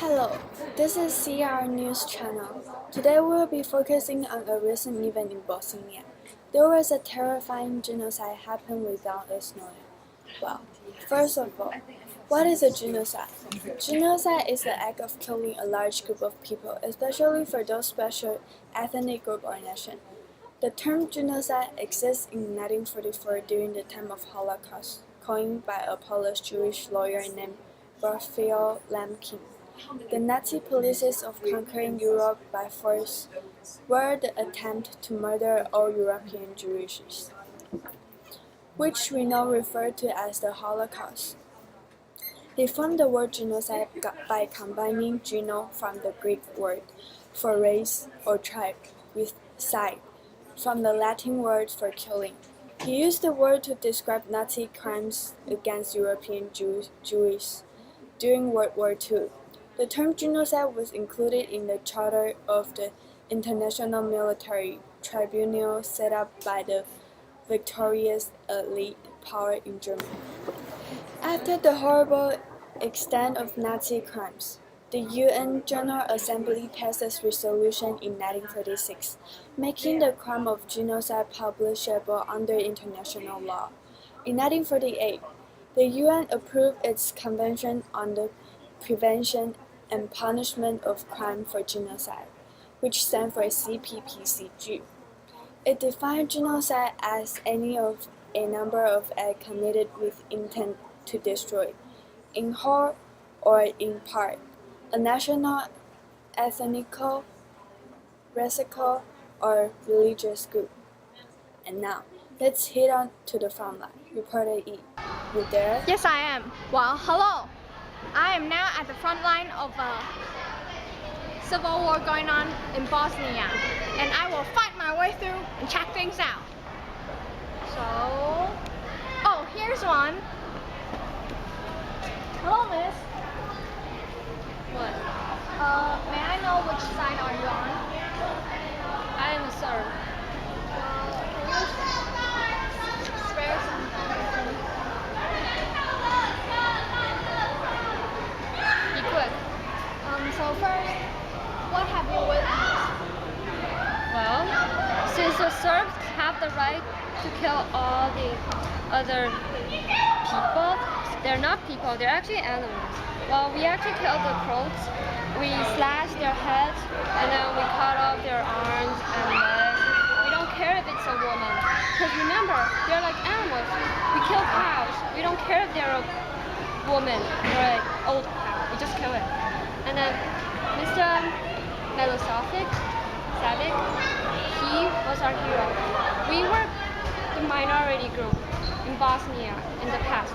Hello, this is CR News Channel. Today we will be focusing on a recent event in Bosnia. There was a terrifying genocide happened without us knowing. Well, first of all, what is a genocide? Genocide is the act of killing a large group of people, especially for those special ethnic group or nation. The term genocide exists in 1944 during the time of Holocaust, coined by a Polish Jewish lawyer named Raphael Lemkin. The Nazi policies of conquering Europe by force were the attempt to murder all European Jews, which we now refer to as the Holocaust. They formed the word genocide by combining "geno" from the Greek word for race or tribe with "cide" from the Latin word for killing. He used the word to describe Nazi crimes against European Jews during World War II. The term genocide was included in the charter of the International Military Tribunal set up by the victorious Allied power in Germany. After the horrible extent of Nazi crimes, the UN General Assembly passed a resolution in 1946, making the crime of genocide publishable under international law. In 1948, the UN approved its Convention on the Prevention and Punishment of Crime for Genocide, which stands for CPPCG. It defined genocide as any of a number of acts committed with intent to destroy, in whole or in part, a national, ethnical, racial, or religious group. And now, let's head on to the front line. Reporter E, you there? Yes, I am. Well, hello. I am now at the front line of a civil war going on in Bosnia, and I will fight my way through and check things out. Oh, here's one. Hello, miss. What? May I know which side are you on? I am a Serb. Can you spare some time? Be quick. So first, what have you witnessed? Well, since the Serbs have the right to kill all the other people, they're not people, they're actually animals. Well, we actually kill the Croats. We slash their heads, and then we cut off their arms and legs. We don't care if it's a woman, because remember, they're like animals. We kill cows. We don't care if they're a woman or an old cow. We just kill it. And then Mr. Milosevic, he was our hero. We were the minority group in Bosnia in the past,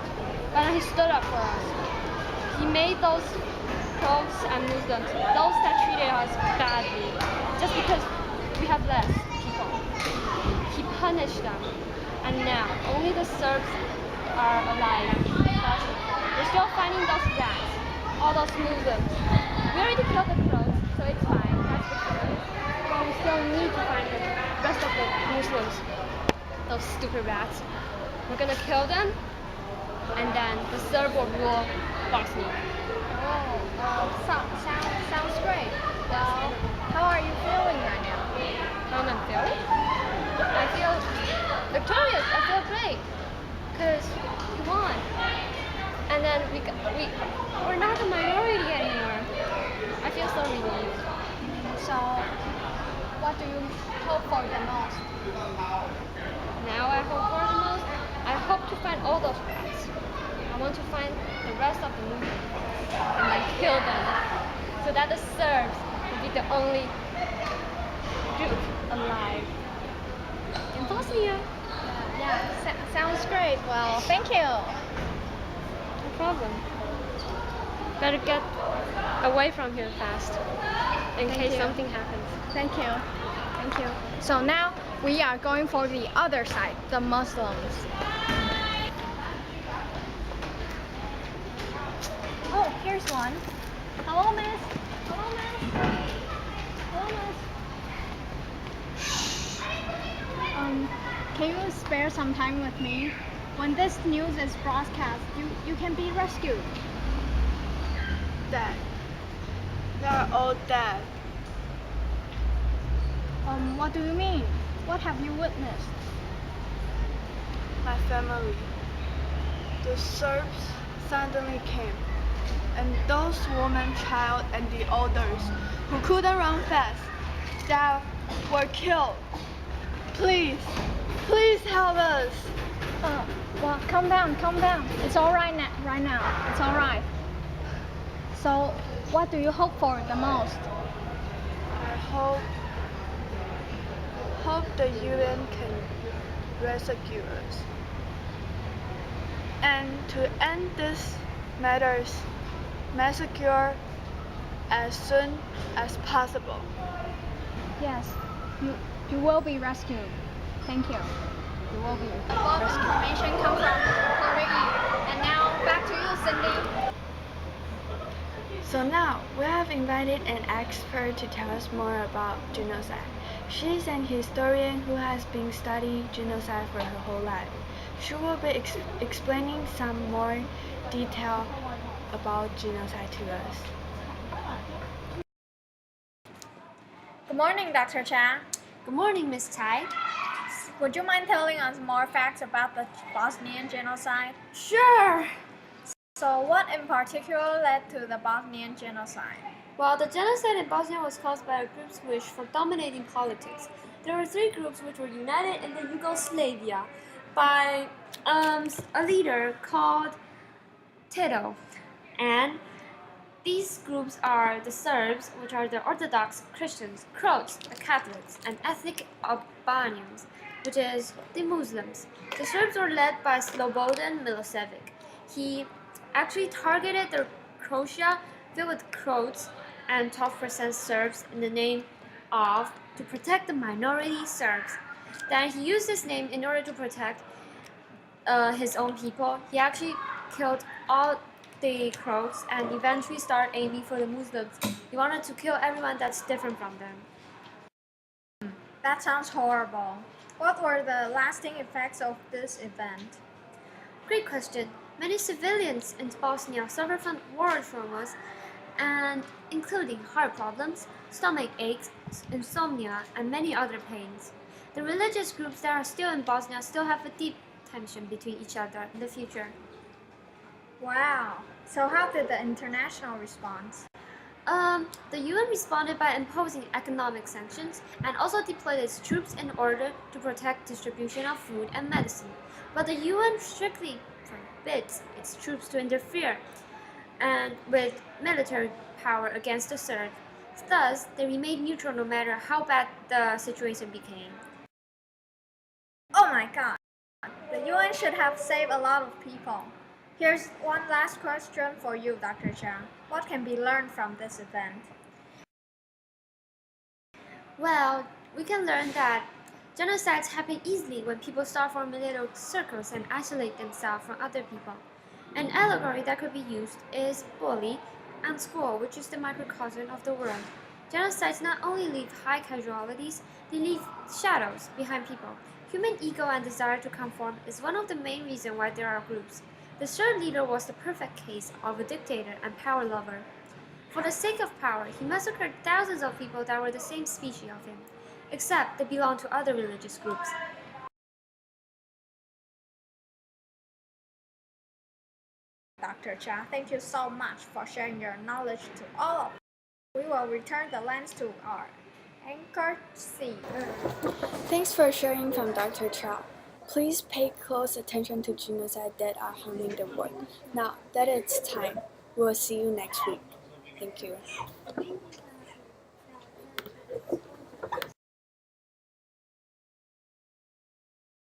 but he stood up for us. He made those Croats and Muslims, those that treated us badly, just because we have less people. He punished them, and now only the Serbs are alive. We're still finding those rats, all those Muslims. We already killed the Croats, so it's fine, that's victorious. But we still need to find the rest of the Muslims, those stupid rats. We're gonna kill them, and then the Serb will rule Bosnia. Sounds great. Well, how are you feeling right now? How am I feeling? I feel victorious. I feel great because we won, and then we're not a minority anymore. I feel so relieved. So, what do you hope for the most? Now I hope for the most. I hope to find all those rats. I want to find the rest of the movement and then kill them, so that the Serbs will be the only group alive in Bosnia. Yeah, sounds great. Well, thank you. No problem. Better get away from here fast in case something happens. Thank you. Thank you. So now we are going for the other side, the Muslims. Oh, here's one. Hello, miss. Hello, miss. Hello, miss. Can you spare some time with me? When this news is broadcast, you can be rescued. That They are all dead. What do you mean? What have you witnessed? My family. The Serbs suddenly came, and those women, child, and the elders who couldn't run fast, they were killed. Please, please help us. Well, calm down, calm down. It's all right now. Right now, it's all right. So, what do you hope for the most? I hope the UN can rescue us. And to end this massacre as soon as possible. Yes, you will be rescued. Thank you. You will be Both rescued. information come from Hawaii. And now back to you, Cindy. So now we have invited an expert to tell us more about genocide. She's an historian who has been studying genocide for her whole life. She will be explaining some more detail about genocide to us. Good morning, Dr. Cha. Good morning, Miss Tai. Would you mind telling us more facts about the Bosnian genocide? Sure. So, what in particular led to the Bosnian genocide? Well, the genocide in Bosnia was caused by a group's wish for dominating politics. There were three groups which were united in the Yugoslavia by a leader called Tito. And these groups are the Serbs, which are the Orthodox Christians, Croats, the Catholics, and ethnic Albanians, which is the Muslims. The Serbs were led by Slobodan Milosevic. He actually targeted the Croatia filled with Croats and 12% Serbs in the name of to protect the minority Serbs. Then he used this name in order to protect his own people. He actually killed all the Croats and eventually started aiming for the Muslims. He wanted to kill everyone that's different from them. That sounds horrible. What were the lasting effects of this event? Great question. Many civilians in Bosnia suffer from war traumas, and including heart problems, stomach aches, insomnia, and many other pains. The religious groups that are still in Bosnia still have a deep tension between each other in the future. Wow. So, how did the international respond? The UN responded by imposing economic sanctions and also deployed its troops in order to protect distribution of food and medicine. But the UN strictly forbids its troops to interfere and with military power against the Serbs. Thus, they remained neutral no matter how bad the situation became. Oh my god. The UN should have saved a lot of people. Here's one last question for you, Dr. Cha. What can be learned from this event? Well, we can learn that genocides happen easily when people start forming little circles and isolate themselves from other people. An allegory that could be used is bully and school, which is the microcosm of the world. Genocides not only leave high casualties, they leave shadows behind people. Human ego and desire to conform is one of the main reasons why there are groups. The Serb leader was the perfect case of a dictator and power lover. For the sake of power, he massacred thousands of people that were the same species of him, except they belonged to other religious groups. Dr. Cha, thank you so much for sharing your knowledge to all of us. We will return the lens to our anchor seat. Thanks for sharing from Dr. Cha. Please pay close attention to genocide that are harming the world. Now that it's time, we'll see you next week. Thank you.